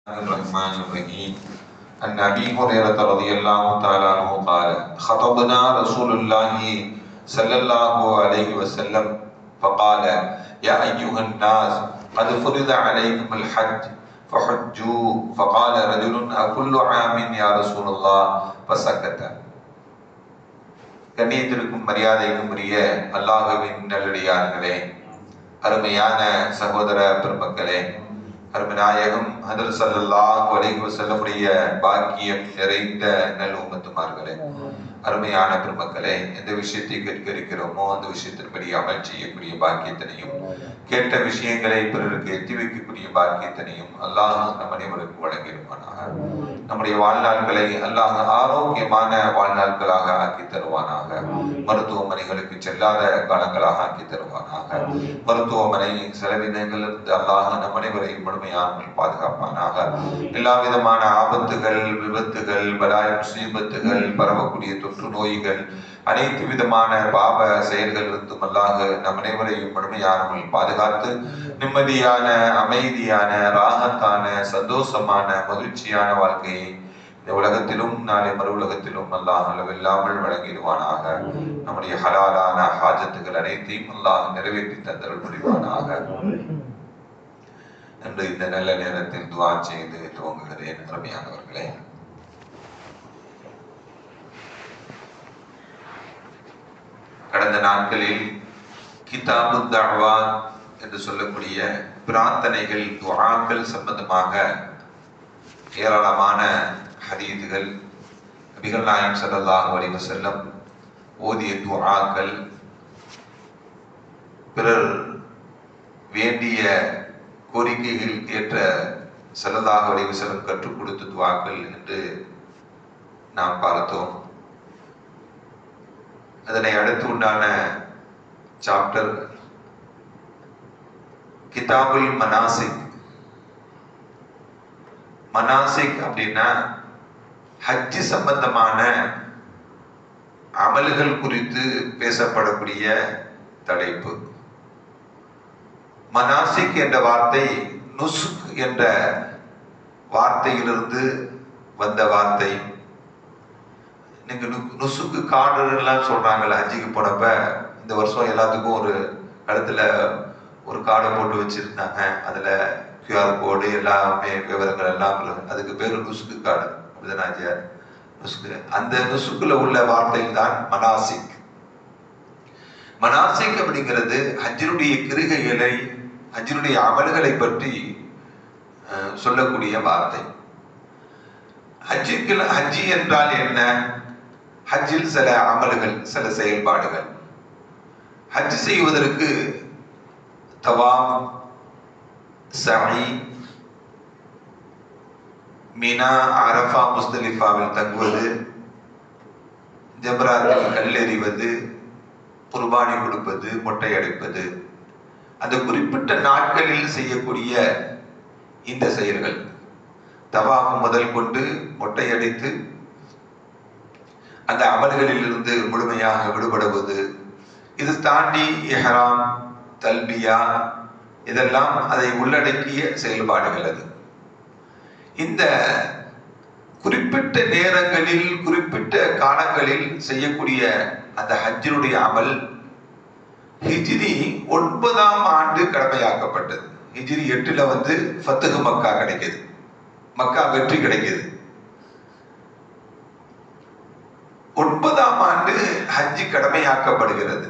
الرحمن الرحيم. عن أبي هريرة رضي الله تعالى عنه قال: خطبنا رسول الله صلى الله عليه وسلم فقال: يا أيها الناس قد فرض عليكم الحج فحجوا. فقال رجل: أكل عام يا رسول الله؟ فسكت. கண்ணியத்திற்கும் மரியாதைக்கும் உரிய அல்லாஹ்வின் நல்லடியார்களே, அருமையான சகோதர பெருமக்களே, அருமநாயகம் ஹதரத் ஸல்லல்லாஹு அலைஹி வஸல்லமுடைய பாக்கியம் நிறைந்த நல் உம்மத்துமார்களே, அருமையான பெருமக்களே, எந்த விஷயத்தை கேட்க இருக்கிறோமோ அந்த விஷயத்தின்படி அமல் செய்யக்கூடிய பாக்கியத்தினையும், கேட்ட விஷயங்களை பிறருக்கு எத்தி வைக்கக்கூடிய பாக்கியத்தினையும் அல்லாஹ் நம் அனைவருக்கு வழங்கிடுவானாக. நம்முடைய வாழ்நாட்களை அல்லாஹ் ஆரோக்கியமான வாழ்நாட்களாக ஆக்கி தருவானாக. மருத்துவமனைகளுக்கு செல்லாத காலங்களாக ஆக்கி தருவானாக. மருத்துவமனை செலவினங்களிலிருந்து அல்லாஹ் நம் அனைவரையும் முழுமையாமல் பாதுகாப்பானாக. எல்லா விதமான ஆபத்துகள், விபத்துகள், பலாய் முசீபத்துகள், பரவக்கூடிய தொற்று நோய்கள், அனைத்து விதமான பாவ செயல்கள் இருந்தும் அல்லாஹ் நம் அனைவரையும் முழுமையாமல் பாதுகாத்து நிம்மதியான, அமைதியான, ராகத்தான, சந்தோஷமான, மகிழ்ச்சியான வாழ்க்கையை இந்த உலகத்திலும் நாளை மறு உலகத்திலும் அல்லாஹ் அளவில்லாமல் வழங்கிடுவானாக. நம்முடைய ஹலாலான ஹாஜத்துகள் அனைத்தையும் அல்லாஹ் நிறைவேற்றி தந்தருள் புரிவானாக என்று இந்த நல்ல நேரத்தில் துஆ செய்து துவங்குகிறேன். அருமையானவர்களே, கடந்த நாட்களில் கிதாபு தஅவா என்று சொல்லக்கூடிய பிரார்த்தனைகள், துஆக்கள் சம்பந்தமாக ஏராளமான ஹதீதுகள், நபிகள் நாயகம் ஸல்லல்லாஹு அலைஹி வஸல்லம் ஓதிய துஆக்கள், பிறர் வேண்டிய கோரிக்கைகள் ஏற்ற ஸல்லல்லாஹு அலைஹி வஸல்லம் கற்றுக் கொடுத்த துஆக்கள் என்று நாம் பார்த்தோம். அதனை அடுத்து உண்டான சாப்டர் கிதாபுல் மனாசிக். மனாசிக் அப்படின்னா ஹஜ் சம்பந்தமான அமல்கள் குறித்து பேசப்படக்கூடிய தலைப்பு. மனாசிக் என்ற வார்த்தை நுஸ்க் என்ற வார்த்தையிலிருந்து வந்த வார்த்தை. நீங்க நுசுக்கு கார்டு எல்லாம் சொல்றாங்கல்ல, ஹஜ்ஜிக்கு போனப்ப இந்த வருஷம் எல்லாத்துக்கும் ஒரு கழுத்துல ஒரு கார்டை போட்டு வச்சிருந்தாங்க. அதுல QR கோடு எல்லாமே விவரங்கள் எல்லாம் அதுக்கு பேரு நுசுக்கு கார்டு. அப்படிதானாஜியா? நுசுக்கு. அந்த நுசுக்குல உள்ள வார்த்தை தான் மனாசிக். மனாசிக் அப்படிங்கிறது ஹஜ்ஜினுடைய கிரிகைகளை, ஹஜ்ஜினுடைய அமல்களை பற்றி சொல்லக்கூடிய வார்த்தை. ஹஜ்ஜி என்றால் என்ன? ஹஜ்ஜில் சில அமல்கள், சில செயல்பாடுகள். ஹஜ் செய்வதற்கு தவாப், சஇ, மினா, அரஃபா, முஸ்தலிஃபாவில் தங்குவது, ஜம்ராத்தில் கல்லெறிவது, குர்பானி கொடுப்பது, மொட்டை அடிப்பது, அந்த குறிப்பிட்ட நாட்களில் செய்யக்கூடிய இந்த செயல்கள், தவாப் முதல் கொண்டு மொட்டை அடித்து அந்த அமல்களில் இருந்து முழுமையாக விடுபடுவது, இது தாண்டி இஹ்ராம், தல்பியா, இதெல்லாம் அதை உள்ளடக்கிய செயல்பாடுகள். அது இந்த குறிப்பிட்ட நேரங்களில், குறிப்பிட்ட காலங்களில் செய்யக்கூடிய அந்த ஹஜ்ஜினுடைய அமல் ஹிஜ்ரி 9ஆம் ஆண்டு கடமையாக்கப்பட்டது. ஹிஜ்ரி 8ல் ஃபத்ஹு மக்கா கிடைக்குது, மக்கா வெற்றி கிடைக்குது. 9ஆம் ஆண்டு ஹஜ்ஜி கடமையாக்கப்படுகிறது.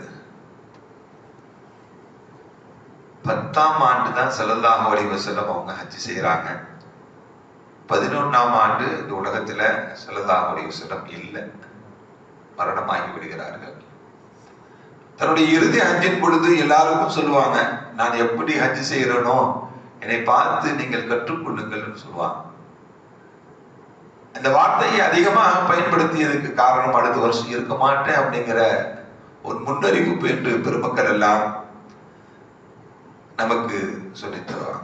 10ஆம் ஆண்டு தான் ஸல்லல்லாஹு அலைஹி வஸல்லம் அவங்க ஹஜ்ஜி செய்யறாங்க. 11ஆம் ஆண்டு இந்த உலகத்துல ஸல்லல்லாஹு அலைஹி வஸல்லம் இல்லை, மரணமாகி விடுகிறார்கள். தன்னுடைய இறுதி ஹஜ்ஜின் பொழுது எல்லாருக்கும் சொல்லுவாங்க, நான் எப்படி ஹஜ் செய்யறேனோ என்னை பார்த்து நீங்கள் கற்றுக்கொள்ளுங்கள் சொல்லுவாங்க. அந்த வார்த்தையை அதிகமாக பயன்படுத்தியதுக்கு காரணம் அடுத்த வருஷம் இருக்க மாட்டேன் அப்படிங்கிற ஒரு முன்னறிவிப்பு என்று பெருமக்கள் எல்லாம் நமக்கு சொல்லித் தருவாங்க.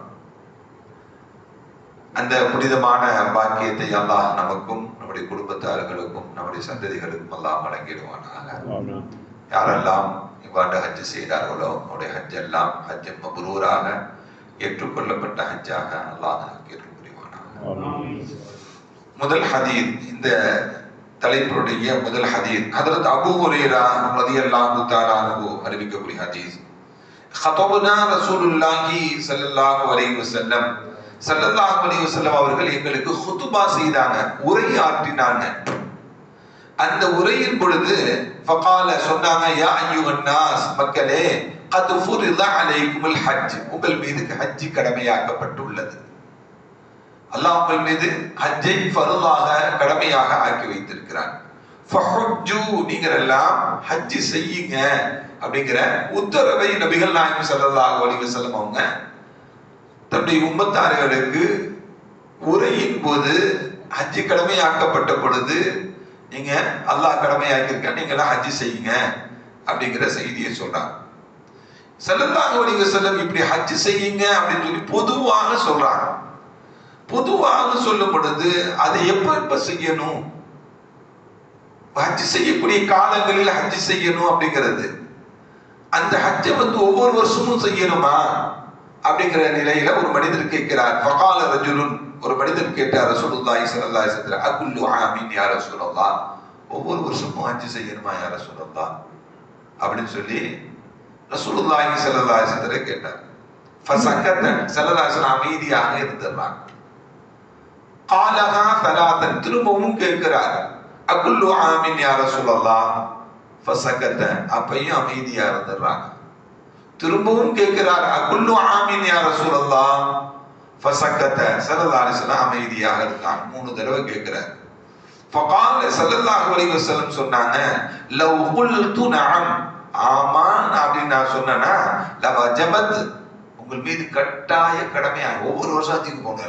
அந்த புனிதமான பாக்கியத்தை அல்லாஹ் நமக்கும், நம்முடைய குடும்பத்தார்களுக்கும், நம்முடைய சந்ததிகளுக்கும் எல்லாம் வழங்கிடுவானாக. யாரெல்லாம் இவ்வாண்டு ஹஜ் செய்தார்களோ அவருடைய ஹஜ் எல்லாம் ஹஜ் மப்ரூராக ஏற்றுக்கொள்ளப்பட்ட ஹஜ்ஜாக அல்லாஹ் ஆக்கி புரிவானாக. முதல் ஹதீஸ், இந்த தலைப்புடைய முதல் ஹதீஸ் ஹஜ்ரத் அபூ ஹுரைரா ரலியல்லாஹு தஆலா அன்ஹு அறிவிக்கக்கூடிய ஹதீஸ். ஹதபனா ரசூலுல்லாஹி ஸல்லல்லாஹு அலைஹி வஸல்லம், ஸல்லல்லாஹு அலைஹி வஸல்லம் அவர்கள் எங்களுக்கு ஹுதுபா செய்தாங்க, உரையாற்றினாங்க. அந்த உரையின் பொழுது ஃபகால சொன்னாங்க, யா அய்யுஹன் நாஸ், மக்களே, கத் ஃபுரித அலைக்குமுல் ஹஜ், உங்கள் மீது ஹஜ் கடமையாக்கப்பட்டுள்ளது. அல்லாஹ் உங்கள் மீது ஹஜ்ஜை ஃபர்லாக கடமையாக ஆக்கி வைத்திருக்கிறார். ஃபஹஜ்ஜு, நீங்கள் எல்லாம் ஹஜ் செய்யுங்க அப்படிங்கிற உத்தரவை நபிகள் நாயகம் ஸல்லல்லாஹு அலைஹி வஸல்லம் அவங்க தன்னுடைய உம்மத்தார்களுக்கு உரையின் போது ஹஜ் கடமையாக்கப்பட்ட பொழுது, நீங்க அல்லாஹ் கடமையாக்கியிருக்க, நீங்க எல்லாம் ஹஜ் செய்யுங்க அப்படிங்கிற செய்தியை சொல்றாங்க. ஸல்லல்லாஹு அலைஹி வஸல்லம் இப்படி ஹஜ் செய்யுங்க அப்படின்னு சொல்லி பொதுவாக சொல்றாங்க. பொதுவாக சொல்லும் பொழுது அதை எப்ப செய்யணும், ஹஜ் செய்யக்கூடிய காலங்களில் ஹஜ் செய்யணும் அப்படிங்கிறது, அந்த ஹஜ்ஜை ஒவ்வொரு வருஷமும் செய்யணுமா அப்படிங்கிற நிலையில ஒரு மனிதர் கேட்கிறார். ஃபகால ரஜுலுன், ஒரு மனிதர் கேட்டார் ரசூலுல்லாஹி ஸல்லல்லாஹு அலைஹி வஸல்லம், அகுல்லு ஆமீன் யா ரசூலல்லாஹ், ஒவ்வொரு வருஷமும் ஹஜ் செய்யணுமா யா ரசூலல்லாஹ் அப்படின்னு சொல்லி ரசூலுல்லாஹி ஸல்லல்லாஹு அலைஹி வஸல்லம் கேட்டார். ஃபஸக்கத, ஸல்லல்லாஹு அலைஹி வஸல்லம் அமைதியாக இருந்தாங்க. காலஹா ஸலாத்தன், திரும்பவும் கேட்கிறார், அகுல்லு ஆமீன் யா ரசூலல்லாஹ், ஃபஸக்கத, அப்பையும் அமைதியா இருந்தாங்க. திரும்பவும் கேட்கிறார், அகுல்லு ஆமீன் யா ரசூலல்லாஹ், ஃபஸக்கத, ஸல்லல்லாஹு அலைஹி வஸல்லம் அமைதியாக இருந்தாங்க. 3 தடவை கேட்கிறார். ஃபகால ஸல்லல்லாஹு அலைஹி வஸல்லம் சொன்னாங்க, லவ் குல்து நஅம், ஆமான் அப்படின்னு நான் சொன்னேன்னா, லவஜபத், உங்கள் மீது கட்டாய கடமையாக ஒவ்வொரு வருஷத்துக்கு போங்க.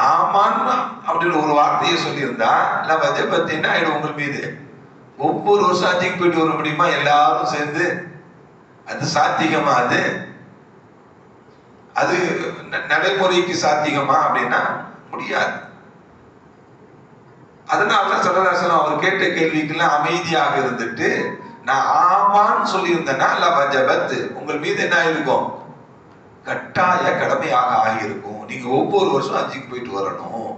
ஆமான் அப்படின்னு ஒரு வார்த்தையை சொல்லியிருந்தா லவஜபத் என்ன ஆயிடும், உங்கள் மீது ஒவ்வொரு வருஷத்துக்கு போயிட்டு வர முடியுமா எல்லாரும் சேர்ந்து? அது சாத்தியமா? அது நடைமுறைக்கு சாத்தியமா அப்படின்னா முடியாது. அதனால ஸல்லல்லாஹு அலைஹி வஸல்லம் அவர் கேட்ட கேள்விக்கெல்லாம் அமைதியாக இருந்துட்டு, நான் ஆமான்னு சொல்லியிருந்தேன்னா லவஜபத், உங்கள் மீது என்ன ஆயிருக்கும், கட்டாய கடமையாக ஆகியிருக்கும், நீங்க ஒவ்வொரு வருஷம் ஹஜ்ஜுக்கு போயிட்டு வரணும்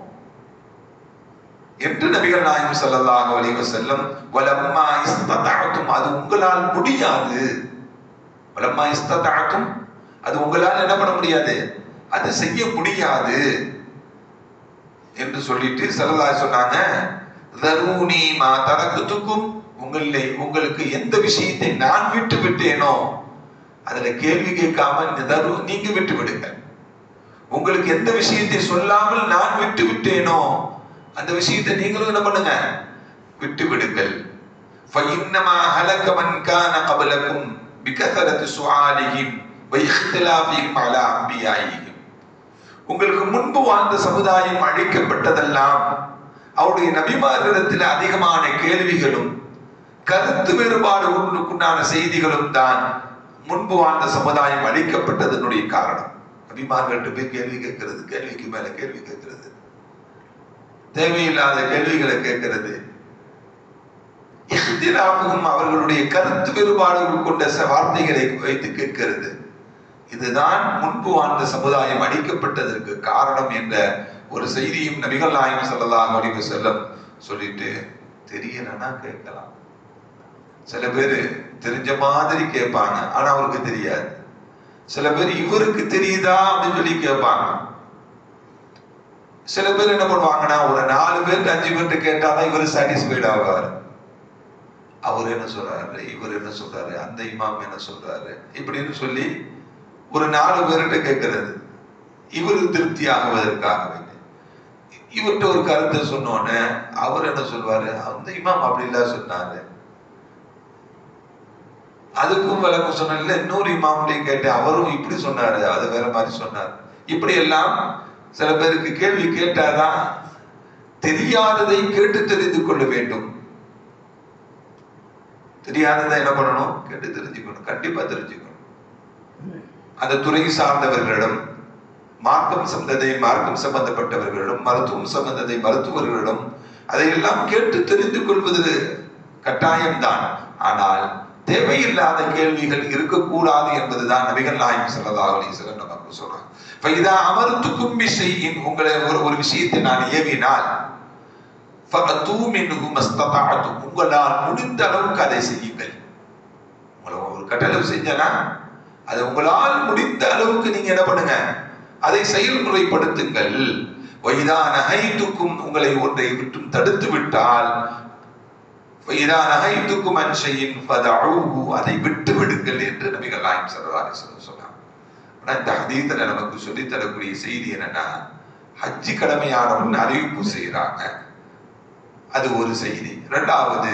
என்று நபிகள் நாயகம் ஸல்லல்லாஹு அலைஹி வஸல்லம், வலம்மா இஸ்ததஅதும், அது உங்களால் முடியாது, வலம்மா இஸ்ததஅதும், அது உங்களால் என்ன பண்ண முடியாது, அது செய்ய முடியாது என்று சொல்லிட்டு ஸல்லல்லாஹு அலைஹி சொன்னாங்க, தரூனி மா தரக்குதுக்கும், உங்களுக்கு எந்த விஷயத்தை நான் விட்டு விட்டேனோ அதுல கேள்வி கேட்காம நீங்க விட்டு விடுங்க. உங்களுக்கு எந்த விஷயத்தை சொல்லாமல் நான் விட்டு விட்டேனோ அந்த விஷயத்தை நீங்களும் என்ன பண்ணுங்க, விட்டு விடுங்கள். فإنما هلك من كان قبلكم بكثرة سؤالهم واختلافهم على أنبيائهم, உங்களுக்கு முன்பு வாழ்ந்த சமுதாயம் அழிக்கப்பட்டதெல்லாம் அவருடைய நபிமார்களிடத்தில் அதிகமான கேள்விகளும் கருத்து வேறுபாடுக்குண்டான செய்திகளும் தான் முன்பு வாழ்ந்த சமுதாயம் அழிக்கப்பட்டதனுடைய காரணம். நபிமார்கள்ட்ட போய் கேள்வி கேட்கிறது, கேள்விக்கு மேல கேள்வி கேட்கிறது, தேவையில்லாத கேள்விகளை கேட்கிறது, அவர்களுடைய கருத்து வேறுபாடுகள் கொண்ட வார்த்தைகளை வைத்து கேட்கிறது, இதுதான் முன்பு வாழ்ந்த சமுதாயம் அழிக்கப்பட்டதற்கு காரணம் என்ற ஒரு செய்தியும் நபிகள் நாயகம் ஸல்லல்லாஹு அலைஹி வஸல்லம் சொல்லிட்டு, தெரியலன்னா கேட்கலாம். சில பேர் தெரிஞ்ச மாதிரி கேட்பாங்க, ஆனா அவருக்கு தெரியாது. சில பேர் இவருக்கு தெரியுதா அப்படின்னு சொல்லி கேட்பாங்க. சில பேர் என்ன பண்ணுவாங்கன்னா, ஒரு 4 பேர் 5 பேர்கிட்ட கேட்டாதான் இவர் சாட்டிஸ்ஃபைட் ஆவார். அவர் என்ன சொல்றாரு, இவர் என்ன சொல்றாரு, அந்த இமாம் என்ன சொல்றாரு இப்படின்னு சொல்லி ஒரு 4 பேர்கிட்ட கேட்கிறது, இவரு திருப்தி ஆகுவதற்காக. இவர்கிட்ட ஒரு கருத்தை சொன்னோன்னு அவர் என்ன சொல்வாரு, அந்த இமாம் அப்படி இல்ல சொன்னாரு, அதுக்கும் விளக்கம் சொன்ன, இன்னொரு இமாம்லையும் கேட்டேன், அவரும் இப்படி சொன்னாரு, அது வேற மாதிரி சொன்னார். இப்படி எல்லாம் சில பேருக்கு கேள்வி கேட்டாதான் தெரியாததை கேட்டு தெரிந்து கொள்ள வேண்டும். தெரியாததை என்ன பண்ணணும், கேட்டு தெரிஞ்சுக்கணும், கண்டிப்பா தெரிஞ்சுக்கணும். அந்த துறை சார்ந்தவர்களிடம், மார்க்கம் சம்பந்தப்பட்டவர்களிடம், மருத்துவம் சம்பந்தத்தை மருத்துவர்களிடம் அதையெல்லாம் கேட்டு தெரிந்து கொள்வது கட்டாயம்தான். ஆனால் தேவையில்லாத கேள்விகள் இருக்கக்கூடாது என்பதுதான் நபிகள் நாயகம் ஸல்லல்லாஹு அலைஹி வஸல்லம் நமக்கு சொல்றாங்க. ஃபைதா அமர்த்துக்கும் பிஷைஇன், உங்களை ஒரு விஷயத்தை நான் ஏவினால் ஃபஅது மின்ஹு மஸ்ததஅதும், உங்களால் முடிந்த அளவுக்கு அதை செய்யுங்கள். உங்களை ஒரு கட்டளை செஞ்சனா அது உங்களால் முடிந்த அளவுக்கு நீங்க என்ன பண்ணுங்க, அதை செயல்முறைப்படுத்துங்கள். வைதா நஹைதுக்கும், உங்களை ஒன்றை விட்டு தடுத்து விட்டால் வைதா நஹைதுக்கும் அன் ஷைஇன் ஃபதஊஹு, அதை விட்டு விடுங்கள் என்று நபிகள் நாயகம் ஸல்லல்லாஹு அலைஹி வஸல்லம் சொன்னாங்க. இந்த ஹதீஸ்ல நமக்கு சொல்லி தரக்கூடிய செய்தி என்னன்னா, ஹஜ்ஜி கடமையானவன் அறிவிப்பு செய்யறாங்க, அது ஒரு செய்தி. இரண்டாவது,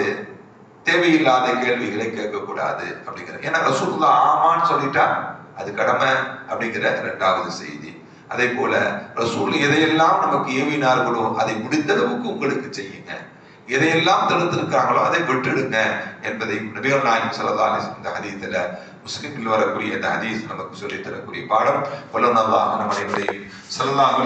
தேவையில்லாத கேள்விகளை கேட்கக்கூடாது அப்படிங்கிற, ஏன்னா ரசூலுல்லாஹ் ஆமான்னு சொல்லிட்டா அது கடமை அப்படிங்கிற இரண்டாவது செய்தி. அதே போல ரசூல் எதையெல்லாம் நமக்கு ஏவினார்களோ அதை முடிந்த அளவுக்கு உங்களுக்கு செய்யுங்க, எதையெல்லாம் தடுத்திருக்காங்களோ அதை விட்டுடுங்க என்பதை நபிகள் நாயகம் ஸல்லல்லாஹு அலைஹி வஸல்லம் இந்த ஹதீஸ்ல, முஸ்லிமில் வரக்கூடிய இந்த ஹதீஸ் நமக்கு சொல்லித் தரக்கூடிய பாடம். வல்லல்லாஹு நம்ம அனைவரையும் ஸல்லல்லாஹு